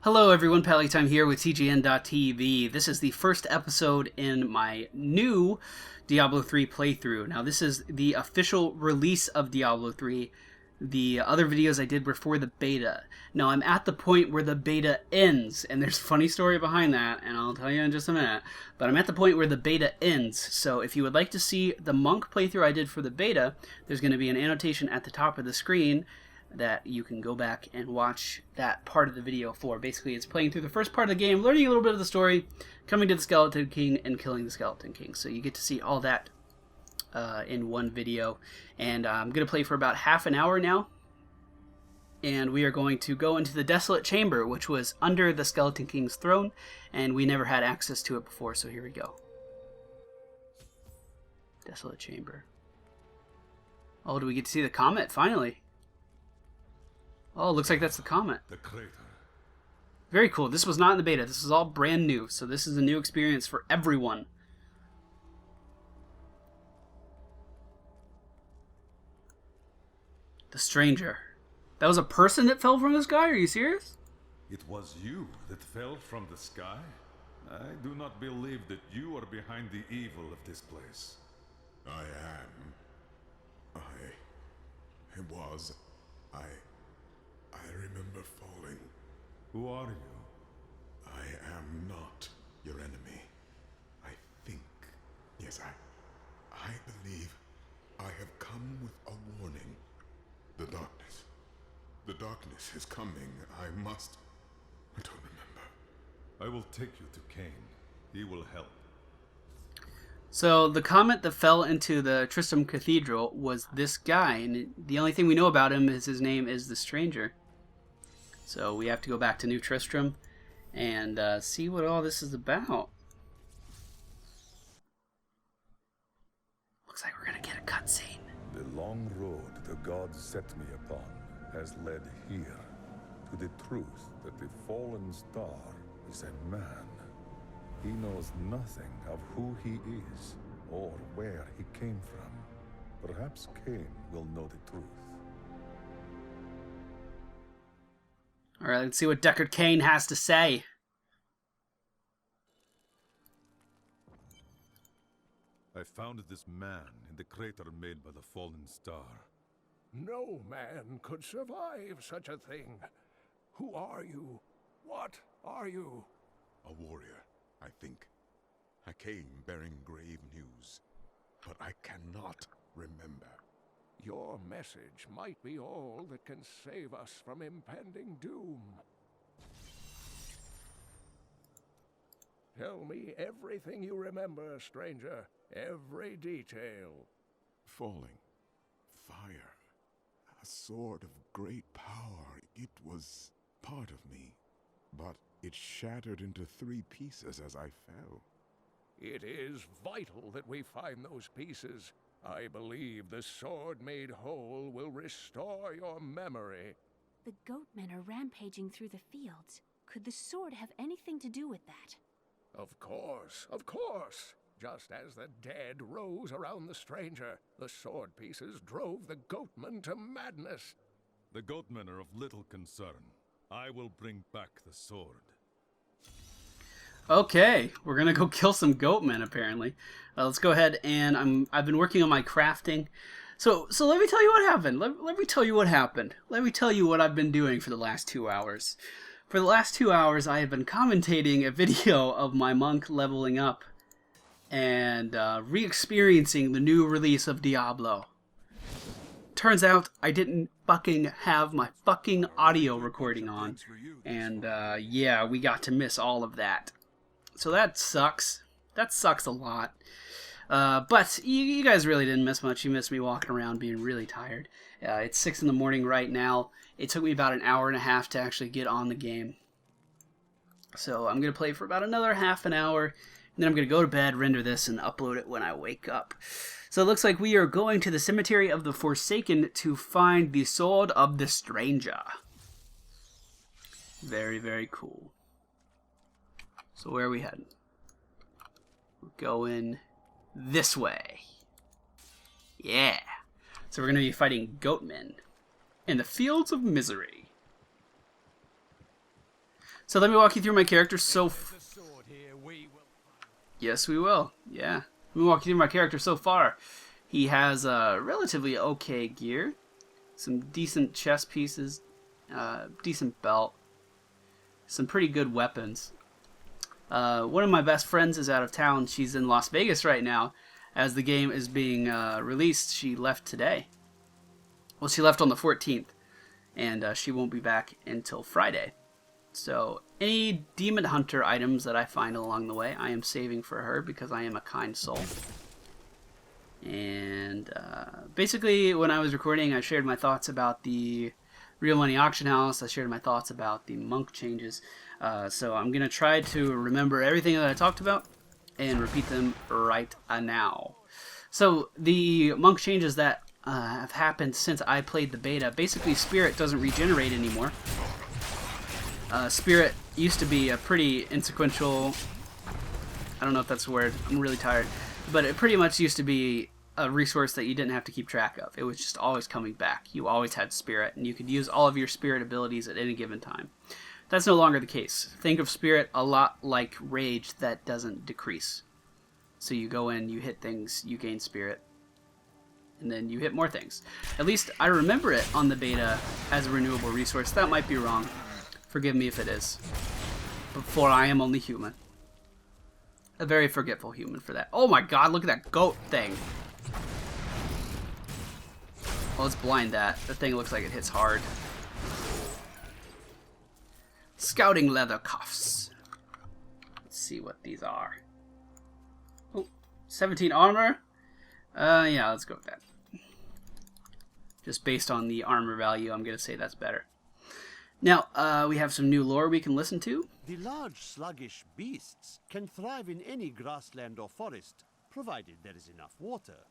Hello everyone, PallyTime here with TGN.TV. This is the first episode in my new Diablo 3 playthrough. Now this is the official release of Diablo 3. The other videos I did were for the beta. Now I'm at the point where the beta ends, and there's a funny story behind that, and I'll tell you in just a minute. But I'm at the point where the beta ends, so if you would like to see the monk playthrough I did for the beta, there's going to be an annotation at the top of the screen that you can go back and watch that part of the video for. Basically, it's playing through the first part of the game, learning a little bit of the story, coming to the Skeleton King, and killing the Skeleton King. So you get to see all that in one video. And I'm going to play for about half an hour now. And we are going to go into the Desolate Chamber, which was under the Skeleton King's throne, and we never had access to it before, so here we go. Desolate Chamber. Oh, do we get to see the comet, finally? Oh, looks like that's the comet. The crater. Very cool. This was not in the beta. This is all brand new, so this is a new experience for everyone. The Stranger. That was a person that fell from the sky? Are you serious? It was you that fell from the sky? I do not believe that you are behind the evil of this place. I am. I remember falling. Who are you? I am not your enemy. I think. Yes, I believe I have come with a warning. The darkness. The darkness is coming. I don't remember. I will take you to Cain. He will help. So the comet that fell into the TRISTRAM Cathedral was this guy, and the only thing we know about him is his name is the Stranger. So we have to go back to New Tristram and see what all this is about. Looks like we're gonna get a cutscene. The long road the gods set me upon has led here to the truth that the fallen star is a man. He knows nothing of who he is or where he came from. Perhaps Cain will know the truth. Alright, let's see what Deckard Cain has to say. I found this man in the crater made by the fallen star. No man could survive such a thing. Who are you? What are you? A warrior, I think. I came bearing grave news, but I cannot remember. Your message might be all that can save us from impending doom. Tell me everything you remember, stranger. Every detail. Falling. Fire. A sword of great power. It was part of me, but it shattered into 3 pieces as I fell. It is vital that we find those pieces. I believe the sword made whole will restore your memory. The goatmen are rampaging through the fields. Could the sword have anything to do with that? Of course, of course. Just as the dead rose around the stranger, the sword pieces drove the goatmen to madness. The goatmen are of little concern. I will bring back the sword. Okay, we're gonna go kill some goatmen apparently. Let's go ahead and I've been working on my crafting. So let me tell you what happened. Let me tell you what happened. Let me tell you what I've been doing for the last 2 hours. For the last 2 hours, I have been commentating a video of my monk leveling up and re-experiencing the new release of Diablo. Turns out I didn't fucking have my fucking audio recording on, and yeah, we got to miss all of that. So that sucks. That sucks a lot. But you guys really didn't miss much. You missed me walking around being really tired. It's 6 in the morning right now. It took me about an hour and a half to actually get on the game. So I'm going to play for about another half an hour. And then I'm going to go to bed, render this, and upload it when I wake up. So it looks like we are going to the Cemetery of the Forsaken to find the Sword of the Stranger. Very, very cool. So where are we heading? We're going this way. Yeah. So we're going to be fighting goatmen in the Fields of Misery. So let me walk you through my character Yes, we will. Yeah. Let me walk you through my character so far. He has relatively okay gear, some decent chest pieces, decent belt, some pretty good weapons. One of my best friends is out of town. She's in Las Vegas right now. As the game is being released, she left today. Well, she left on the 14th, and she won't be back until Friday. So any Demon Hunter items that I find along the way, I am saving for her because I am a kind soul. And basically, when I was recording, I shared my thoughts about the Real Money Auction House. I shared my thoughts about the monk changes. So I'm going to try to remember everything that I talked about and repeat them right now. So the monk changes that have happened since I played the beta. Basically, Spirit doesn't regenerate anymore. Spirit used to be a pretty insequential... I don't know if that's a word. I'm really tired. But it pretty much used to be a resource that you didn't have to keep track of. It was just always coming back. You always had Spirit, and you could use all of your Spirit abilities at any given time. That's no longer the case. Think of Spirit a lot like Rage that doesn't decrease. So you go in, you hit things, you gain Spirit, and then you hit more things. At least I remember it on the beta as a renewable resource. That might be wrong. Forgive me if it is. For I am only human. A very forgetful human for that. Oh my god, look at that goat thing. Well, let's blind that. That thing looks like it hits hard. Scouting leather cuffs. Let's see what these are. Oh, 17 armor. Yeah, let's go with that. Just based on the armor value, I'm going to say that's better. Now, we have some new lore we can listen to. The large sluggish beasts can thrive in any grassland or forest, provided there is enough water.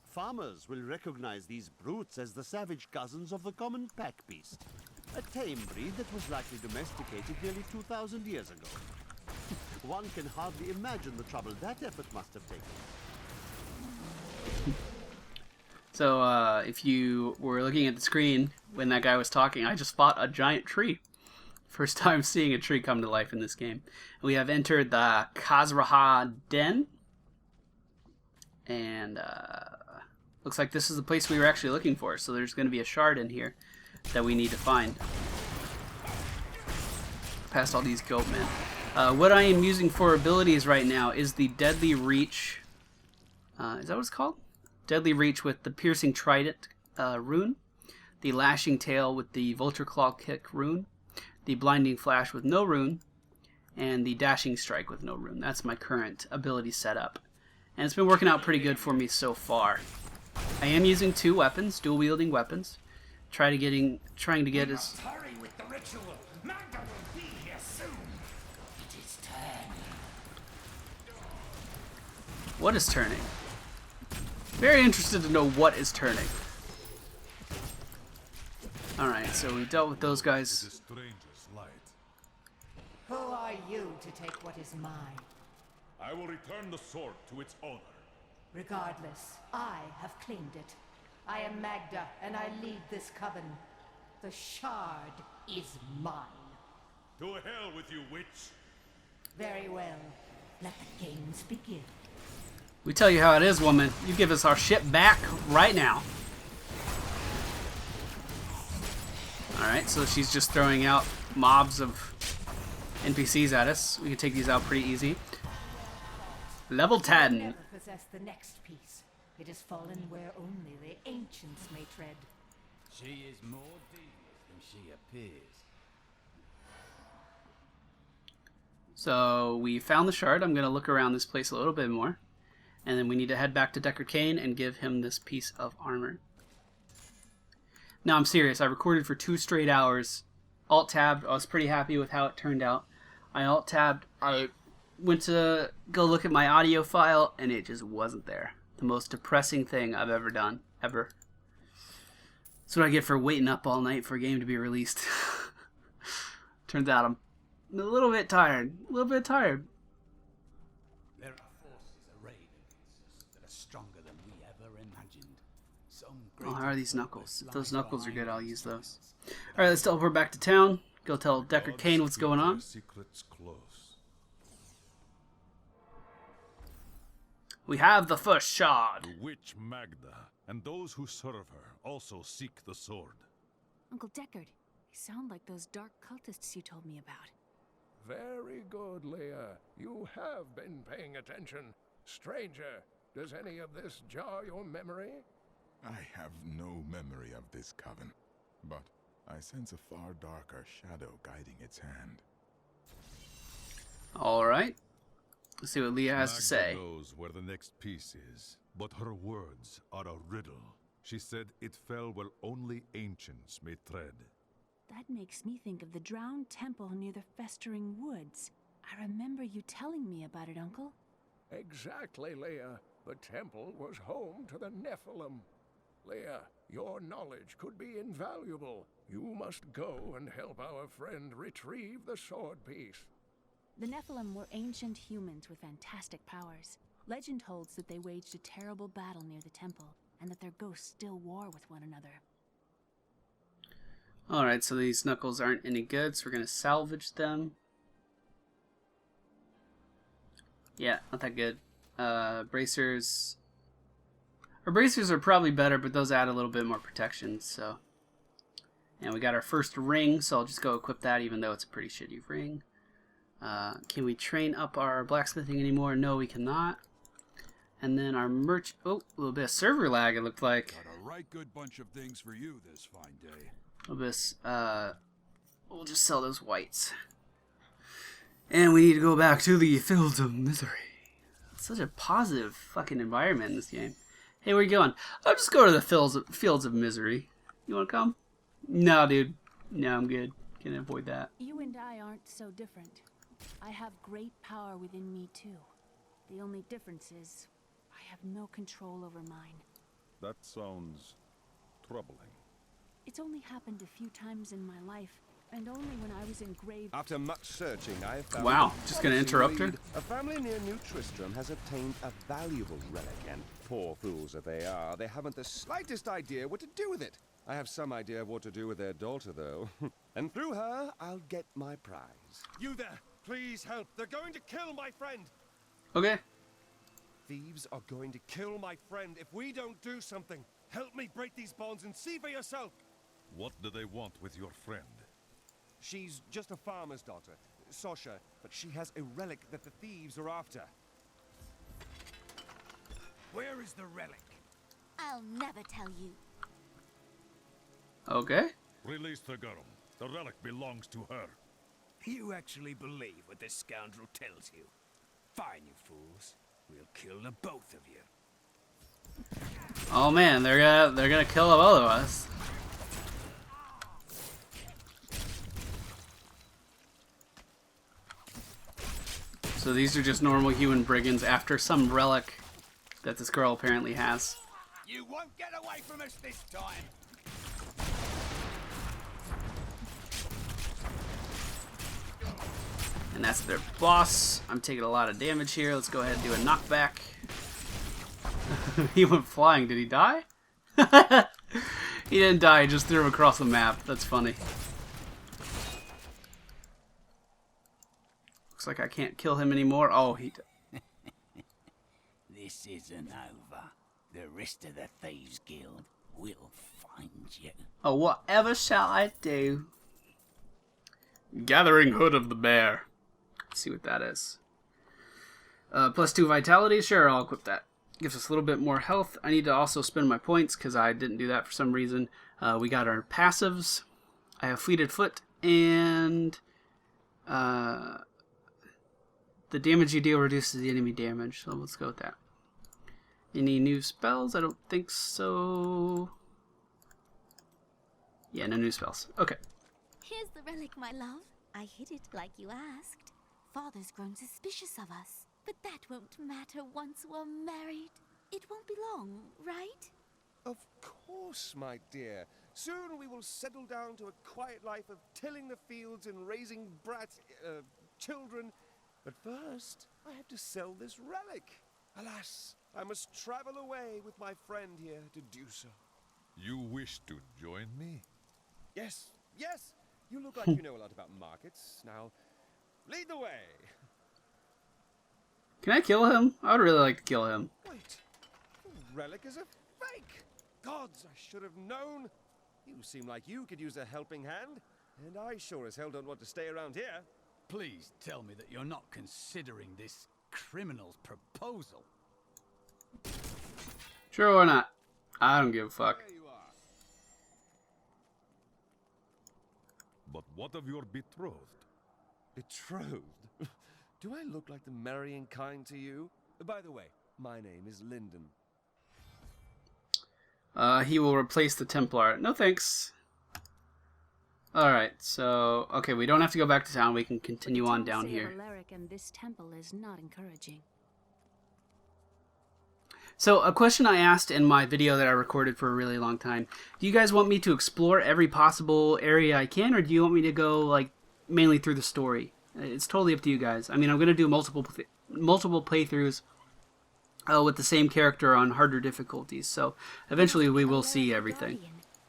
Farmers will recognize these brutes as the savage cousins of the common pack beast, a tame breed that was likely domesticated nearly 2,000 years ago. One can hardly imagine the trouble that effort must have taken. So, if you were looking at the screen when that guy was talking, I just fought a giant tree. First time seeing a tree come to life in this game. We have entered the KHAZRA Den. And, looks like this is the place we were actually looking for. So there's going to be a shard in here that we need to find. Past all these goat men. What I am using for abilities right now is the Deadly Reach. Is that what it's called? Deadly Reach with the Piercing Trident rune, the Lashing Tail with the Vulture Claw Kick rune, the Blinding Flash with no rune, and the Dashing Strike with no rune. That's my current ability setup. And it's been working out pretty good for me so far. I am using two weapons, dual-wielding weapons. Trying to get as... Hurry with the ritual. Magda will be here soon. It is turning. What is turning? Very interested to know what is turning. Alright, so we dealt with those guys. The stranger's light. Who are you to take what is mine? I will return the sword to its owner. Regardless, I have claimed it. I am Magda, and I lead this coven. The shard is mine. To hell with you, witch! Very well. Let the games begin. We tell you how it is, woman. You give us our shit back right now. Alright, so she's just throwing out mobs of NPCs at us. We can take these out pretty easy. Level 10. Never possess the next piece. It has fallen where only the ancients may tread. She is more devious than she appears. So we found the shard. I'm going to look around this place a little bit more. And then we need to head back to Deckard Cain and give him this piece of armor. Now I'm serious. I recorded for 2 straight hours. Alt-tabbed. I was pretty happy with how it turned out. I alt-tabbed. I went to go look at my audio file, and it just wasn't there. The most depressing thing I've ever done. Ever. That's what I get for waiting up all night for a game to be released. Turns out I'm a little bit tired. A little bit tired. There are forces arrayed against us that are stronger than we ever imagined. Some Oh, how are these knuckles? If those knuckles are good, I'll use those. Alright, let's teleport back to town. Go tell Decker Gods Kane what's keep going their on. secrets close. We have the first shard. The witch Magda and those who serve her also seek the sword. Uncle Deckard, they sound like those dark cultists you told me about. Very good, Leah. You have been paying attention. Stranger, does any of this jar your memory? I have no memory of this coven, but I sense a far darker shadow guiding its hand. Alright. Let's see what Leah has to say. Magda knows where the next piece is, but her words are a riddle. She said it fell where only ancients may tread. That makes me think of the drowned temple near the Festering Woods. I remember you telling me about it, Uncle. Exactly, Leah. The temple was home to the Nephilim. Leah, your knowledge could be invaluable. You must go and help our friend retrieve the sword piece. The Nephilim were ancient humans with fantastic powers. Legend holds that they waged a terrible battle near the temple, and that their ghosts still war with one another. Alright, so these knuckles aren't any good, so we're going to salvage them. Yeah, not that good. Bracers. Our bracers are probably better, but those add a little bit more protection, so. And we got our first ring, so I'll just go equip that, even though it's a pretty shitty ring. Can we train up our blacksmithing anymore? No, we cannot. And then our merch. Oh, a little bit of server lag, it looked like. Got a right good bunch of things for you this fine day. A little bit, we'll just sell those whites. And we need to go back to the Fields of Misery. It's such a positive fucking environment in this game. Hey, where you going? I'll just go to the Fields of Misery. You want to come? No, dude. No, I'm good. Can avoid that. You and I aren't so different. I have great power within me, too. The only difference is, I have no control over mine. That sounds troubling. It's only happened a few times in my life, and only when I was in grave. After much searching, I have found... Wow, just gonna interrupt her? A family near New Tristram has obtained a valuable relic, and poor fools that they are, they haven't the slightest idea what to do with it. I have some idea of what to do with their daughter, though. And through her, I'll get my prize. You there! Please help! They're going to kill my friend! Okay. Thieves are going to kill my friend if we don't do something. Help me break these bonds and see for yourself. What do they want with your friend? She's just a farmer's daughter, Sasha, but she has a relic that the thieves are after. Where is the relic? I'll never tell you. Okay. Release the girl. The relic belongs to her. You actually believe what this scoundrel tells you? Fine, you fools. We'll kill the both of you. Oh man, they're gonna kill both of us. So these are just normal human brigands after some relic that this girl apparently has. You won't get away from us this time! And that's their boss. I'm taking a lot of damage here. Let's go ahead and do a knockback. He went flying. Did he die? He didn't die. He just threw him across the map. That's funny. Looks like I can't kill him anymore. Oh, he did. This isn't over. The rest of the Thieves Guild will find you. Oh, whatever shall I do? Gathering Hood of the Bear. Let's see what that is. +2 vitality. Sure, I'll equip that. Gives us a little bit more health. I need to also spend my points because I didn't do that for some reason. We got our passives. I have Fleeted Foot and the damage you deal reduces the enemy damage. So let's go with that. Any new spells? I don't think so. Yeah, no new spells. Okay. Here's the relic, my love. I hid it like you asked. Father's grown suspicious of us, but that won't matter once we're married. It won't be long, right? Of course, my dear. Soon we will settle down to a quiet life of tilling the fields and raising children. But first, I have to sell this relic. Alas, I must travel away with my friend here to do so. You wish to join me? Yes, yes! You look like you know a lot about markets. Now, lead the way. Can I kill him? I would really like to kill him. Wait, the relic is a fake. Gods, I should have known. You seem like you could use a helping hand, and I sure as hell don't want to stay around here. Please tell me that you're not considering this criminal's proposal. Sure, why not? I don't give a fuck. There you are. But what of your betrothed? Betrothed? Do I look like the marrying kind to you? By the way, my name is Lyndon. He will replace the Templar. No thanks. Alright, so... Okay, we don't have to go back to town. We can continue on down here. Alaric and this temple is not encouraging. So, a question I asked in my video that I recorded for a really long time. Do you guys want me to explore every possible area I can, or do you want me to go, like, mainly through the story? It's totally up to you guys. I mean, I'm going to do multiple playthroughs with the same character on harder difficulties, so eventually we will see everything.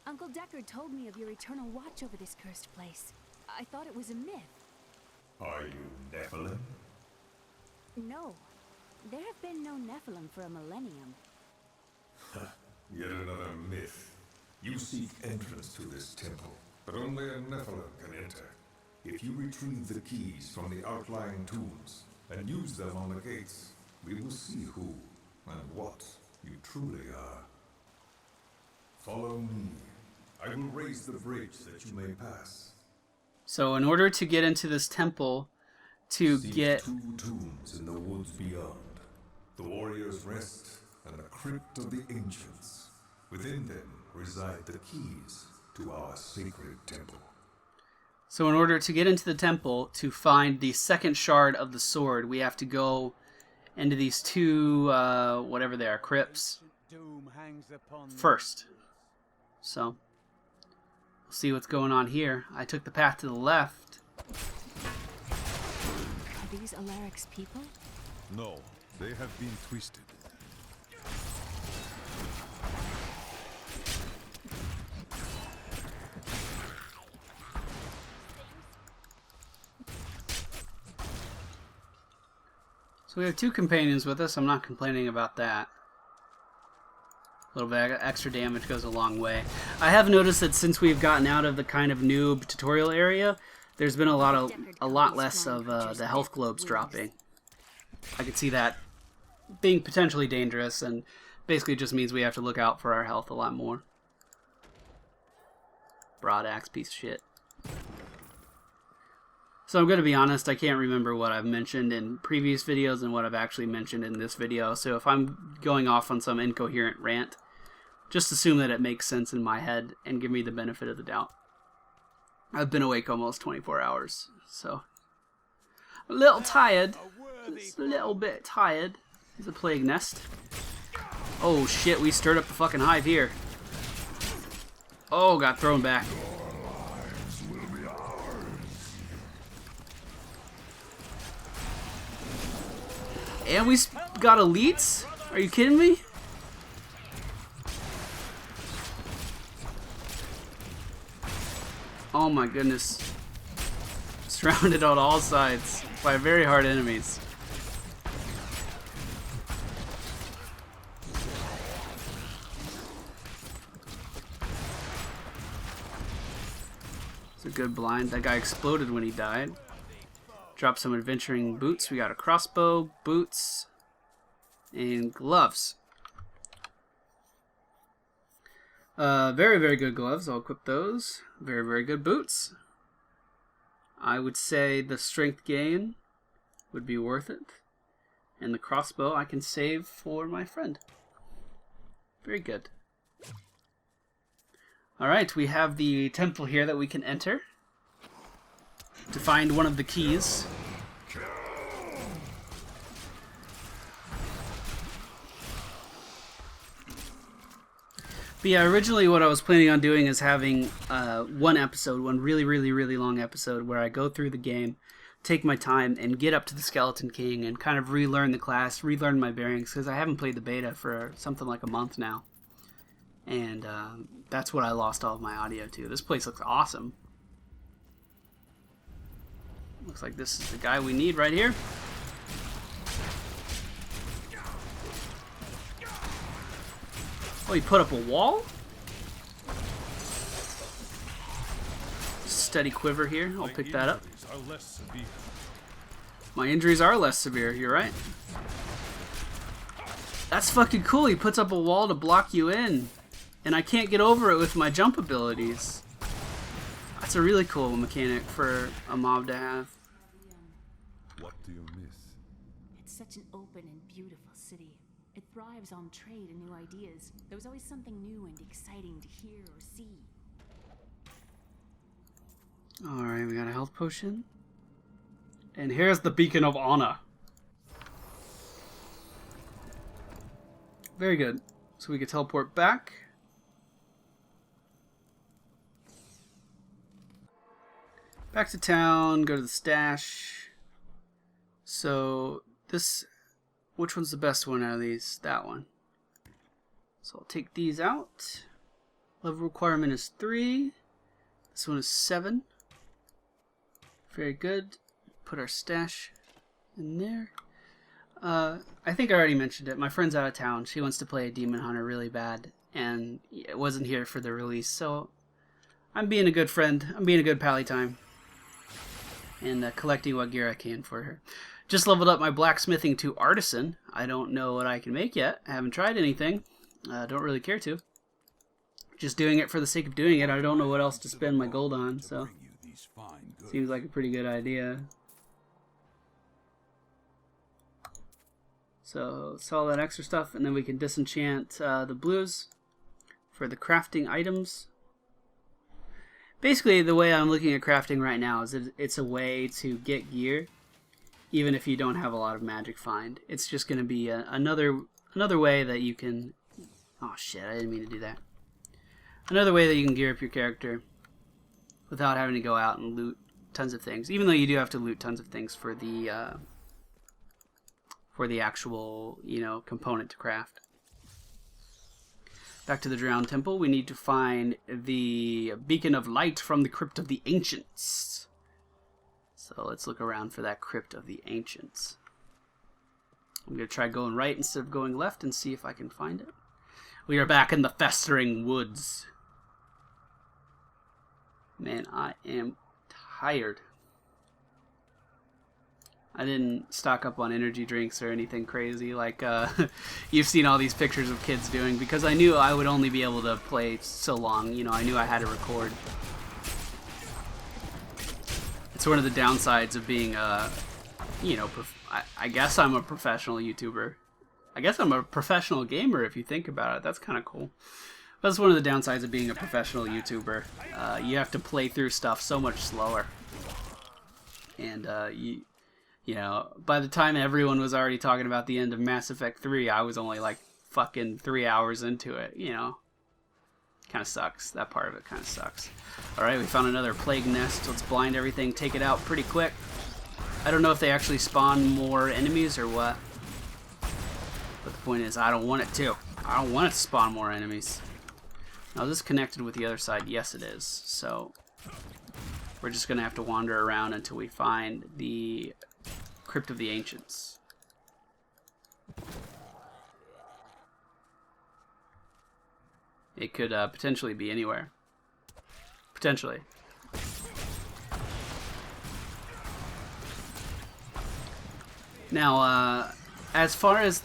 Uncle Deckard told me of your eternal watch over this cursed place. I thought it was a myth. Are you Nephilim? No. There have been no Nephilim for a millennium. Yet another myth. You seek entrance to this temple, but only a Nephilim can enter. If you retrieve the keys from the outlying tombs and use them on the gates, we will see who and what you truly are. Follow me. I will raise the bridge that you may pass. So in order to get into this temple, to Seek get... 2 tombs in the woods beyond. The warrior's rest and the crypt of the ancients. Within them reside the keys to our sacred temple. So in order to get into the temple, to find the second shard of the sword, we have to go into these 2, whatever they are, crypts, first. So, we'll see what's going on here. I took the path to the left. Are these Alaric's people? No, they have been twisted. So we have 2 companions with us. I'm not complaining about that. A little bit extra damage goes a long way. I have noticed that since we've gotten out of the kind of noob tutorial area, there's been a lot less of the health globes dropping. I could see that being potentially dangerous, and basically just means we have to look out for our health a lot more. Broad axe piece of shit. So I'm going to be honest, I can't remember what I've mentioned in previous videos and what I've actually mentioned in this video, so if I'm going off on some incoherent rant, just assume that it makes sense in my head and give me the benefit of the doubt. I've been awake almost 24 hours, so a little tired, just a little bit tired. There's a plague nest. Oh shit, we stirred up the fucking hive here. Oh, got thrown back. And we got elites? Are you kidding me? Oh my goodness. Surrounded on all sides by very hard enemies. It's a good blind. That guy exploded when he died. Drop some adventuring boots. We got a crossbow, boots, and gloves. Very, very good gloves. I'll equip those. Very, very good boots. I would say the strength gain would be worth it. And the crossbow I can save for my friend. Very good. Alright, we have the temple here that we can enter to find one of the keys. But yeah, originally what I was planning on doing is having one really long episode where I go through the game, take my time, and get up to the Skeleton King and kind of relearn the class, relearn my bearings, because I haven't played the beta for something like a month now. And that's what I lost all of my audio to. This place looks awesome. Looks like this is the guy we need right here. Oh, he put up a wall? Steady quiver here. I'll pick that up. My injuries are less severe, you're right. That's fucking cool. He puts up a wall to block you in. And I can't get over it with my jump abilities. That's a really cool mechanic for a mob to have. What do you miss? It's such an open and beautiful city. It thrives on trade and new ideas. There was always something new and exciting to hear or see. Alright, we got a health potion. And here's the Beacon of Honor. Very good. So we can teleport back. Back to town, go to the stash. So this, which one's the best one out of these? That one. So I'll take these out. Level requirement is 3. This one is 7. Very good. Put our stash in there. I think I already mentioned it. My friend's out of town. She wants to play a Demon Hunter really bad, and it wasn't here for the release. So I'm being a good friend. I'm being a good PallyTime. And collecting what gear I can for her. Just leveled up my blacksmithing to artisan. I don't know what I can make yet. I haven't tried anything. Don't really care to. Just doing it for the sake of doing it. I don't know what else to spend my gold on, so seems like a pretty good idea. So all that extra stuff, and then we can disenchant the blues for the crafting items. Basically, the way I'm looking at crafting right now is that it's a way to get gear, even if you don't have a lot of magic find. It's just going to be another way that you can... Oh shit, I didn't mean to do that. Another way that you can gear up your character without having to go out and loot tons of things. Even though you do have to loot tons of things for the actual, component to craft. Back to the Drowned Temple, we need to find the Beacon of Light from the Crypt of the Ancients. So let's look around for that Crypt of the Ancients. I'm going to try going right instead of going left and see if I can find it. We are back in the Festering Woods. Man, I am tired. I didn't stock up on energy drinks or anything crazy like you've seen all these pictures of kids doing, because I knew I would only be able to play so long. I knew I had to record. It's one of the downsides of being I guess I'm a professional YouTuber. I guess I'm a professional gamer if you think about it. That's kind of cool. That's one of the downsides of being a professional YouTuber. You have to play through stuff so much slower. And by the time everyone was already talking about the end of Mass Effect 3, I was only like fucking 3 hours into it, Kind of sucks. That part of it kind of sucks. Alright, we found another plague nest. Let's blind everything, take it out pretty quick. I don't know if they actually spawn more enemies or what. But the point is, I don't want it to. I don't want it to spawn more enemies. Now, is this connected with the other side? Yes, it is. So, we're just going to have to wander around until we find the Crypt of the Ancients. It could potentially be anywhere. Potentially. Now, as far as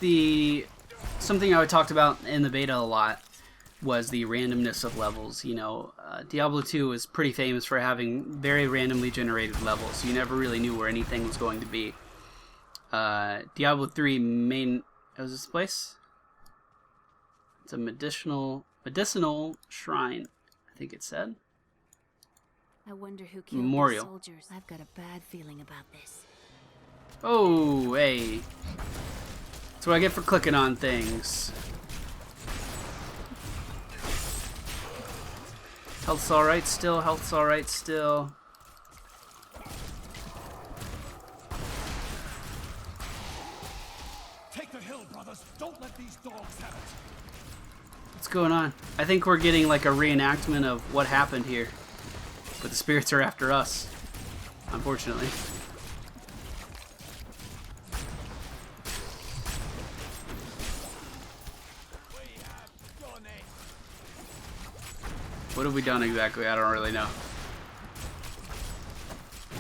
something I talked about in the beta a lot was the randomness of levels. Diablo 2 is pretty famous for having very randomly generated levels. You never really knew where anything was going to be. Diablo 3 was this place? It's a medicinal shrine, I think it said. I wonder who killed Memorial. the soldiers. I've got a bad feeling about this. Oh, hey. That's what I get for clicking on things. Health's alright still, health's alright still. Take the hill, brothers. Don't let these dogs have it. What's going on? I think we're getting like a reenactment of what happened here. But the spirits are after us, unfortunately. What have we done exactly? I don't really know.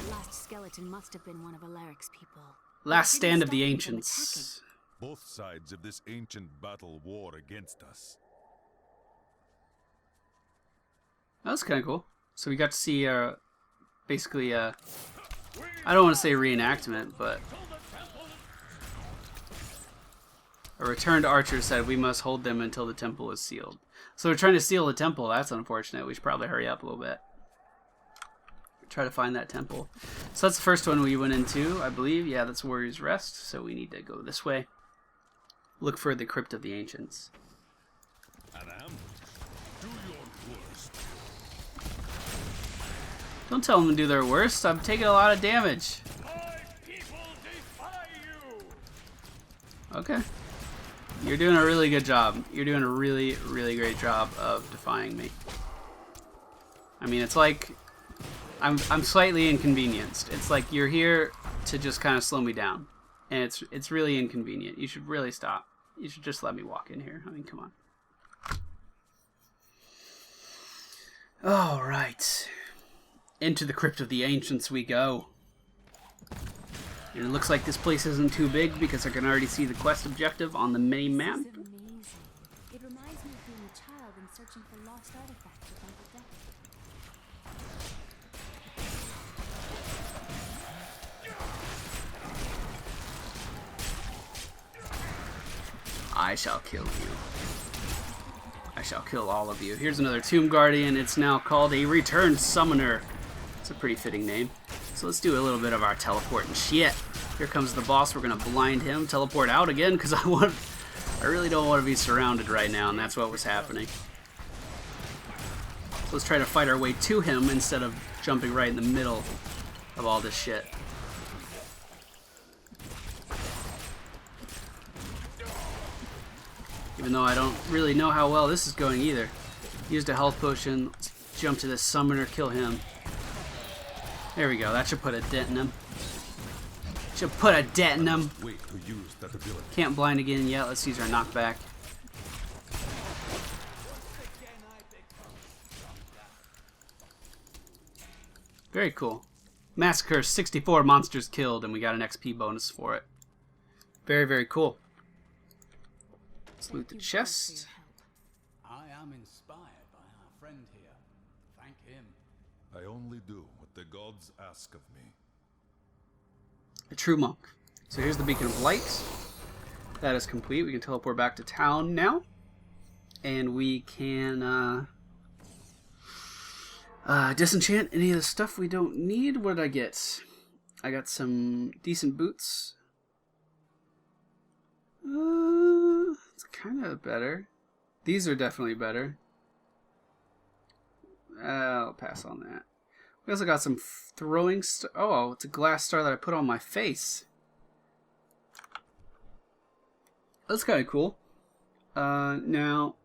The last skeleton must have been one of Alaric's people. Last It didn't stand of stop the them from ancients. Both sides of this ancient battle war against us. That was kind of cool. So we got to see, basically, I don't want to say reenactment, but a returned archer said we must hold them until the temple is sealed. So we're trying to steal the temple. That's unfortunate. We should probably hurry up a little bit. Try to find that temple. So that's the first one we went into, I believe. Yeah, that's Warrior's Rest. So we need to go this way. Look for the Crypt of the Ancients. Adam, do your worst. Don't tell them to do their worst. I'm taking a lot of damage. My people defy you! Okay. You're doing a really good job. You're doing a really, really great job of defying me. I mean, it's like I'm slightly inconvenienced. It's like you're here to just kind of slow me down, and it's really inconvenient. You should really stop. You should just let me walk in here. I mean, come on. All right. Into the Crypt of the Ancients we go. And it looks like this place isn't too big because I can already see the quest objective on the mini map. This is amazing. It reminds me of being a child and searching for lost artifacts with Uncle Death. I shall kill you. I shall kill all of you. Here's another Tomb Guardian. It's now called a Returned Summoner. It's a pretty fitting name. So let's do a little bit of our teleport and shit. Here comes the boss. We're gonna blind him, teleport out again, because I really don't want to be surrounded right now, and that's what was happening. So let's try to fight our way to him instead of jumping right in the middle of all this shit. Even though I don't really know how well this is going either. Used a health potion. Let's jump to this summoner, kill him. There we go. That should put a dent in him. Should put a dent in him. Wait to use that ability. Can't blind again yet. Let's use our knockback. Very cool. Massacre, 64 monsters killed, and we got an XP bonus for it. Very, very cool. Let's loot the chest. I am inspired by our friend here. Thank him. I only do what the gods ask of me. A true monk. So here's the Beacon of Light. That is complete. We can teleport back to town now. And we can disenchant any of the stuff we don't need. What did I get? I got some decent boots. It's kind of better. These are definitely better. I'll pass on that. We also got some throwing star. Oh, it's a glass star that I put on my face. That's kind of cool. Now,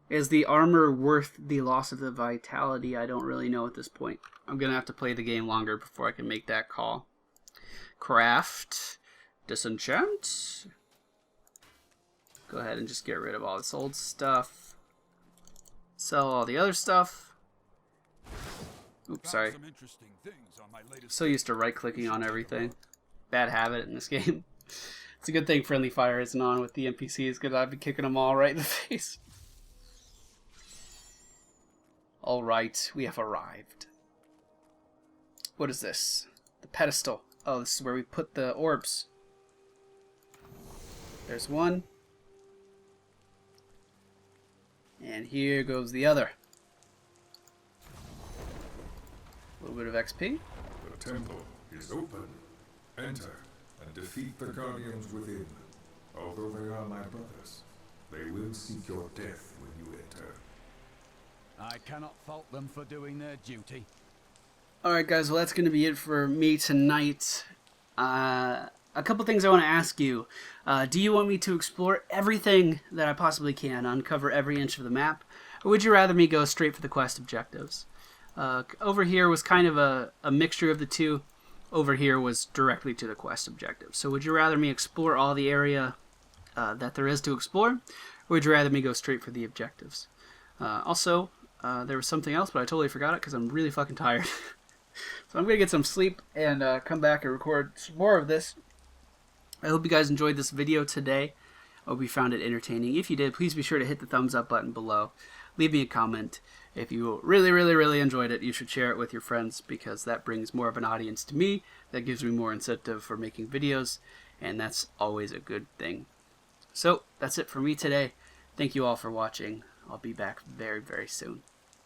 is the armor worth the loss of the vitality? I don't really know at this point. I'm going to have to play the game longer before I can make that call. Craft. Disenchant. Go ahead and just get rid of all this old stuff. Sell all the other stuff. Oops, sorry. So used to right-clicking on everything. Bad habit in this game. It's a good thing friendly fire isn't on with the NPCs, because I've been kicking them all right in the face. Alright, we have arrived. What is this? The pedestal. Oh, this is where we put the orbs. There's one. And here goes the other. A little bit of XP. The temple is open. Enter and defeat the guardians within. Although they are my brothers, they will seek your death when you enter. I cannot fault them for doing their duty. Alright guys, well that's going to be it for me tonight. A couple things I want to ask you. Do you want me to explore everything that I possibly can, uncover every inch of the map? Or would you rather me go straight for the quest objectives? Over here was kind of a mixture of the two. Over here was directly to the quest objectives. So would you rather me explore all the area that there is to explore? Or would you rather me go straight for the objectives? Also, There was something else, but I totally forgot it because I'm really fucking tired. So I'm going to get some sleep and come back and record some more of this. I hope you guys enjoyed this video today. I hope you found it entertaining. If you did, please be sure to hit the thumbs up button below. Leave me a comment. If you really enjoyed it, you should share it with your friends because that brings more of an audience to me. That gives me more incentive for making videos, and that's always a good thing. So, that's it for me today. Thank you all for watching. I'll be back very soon.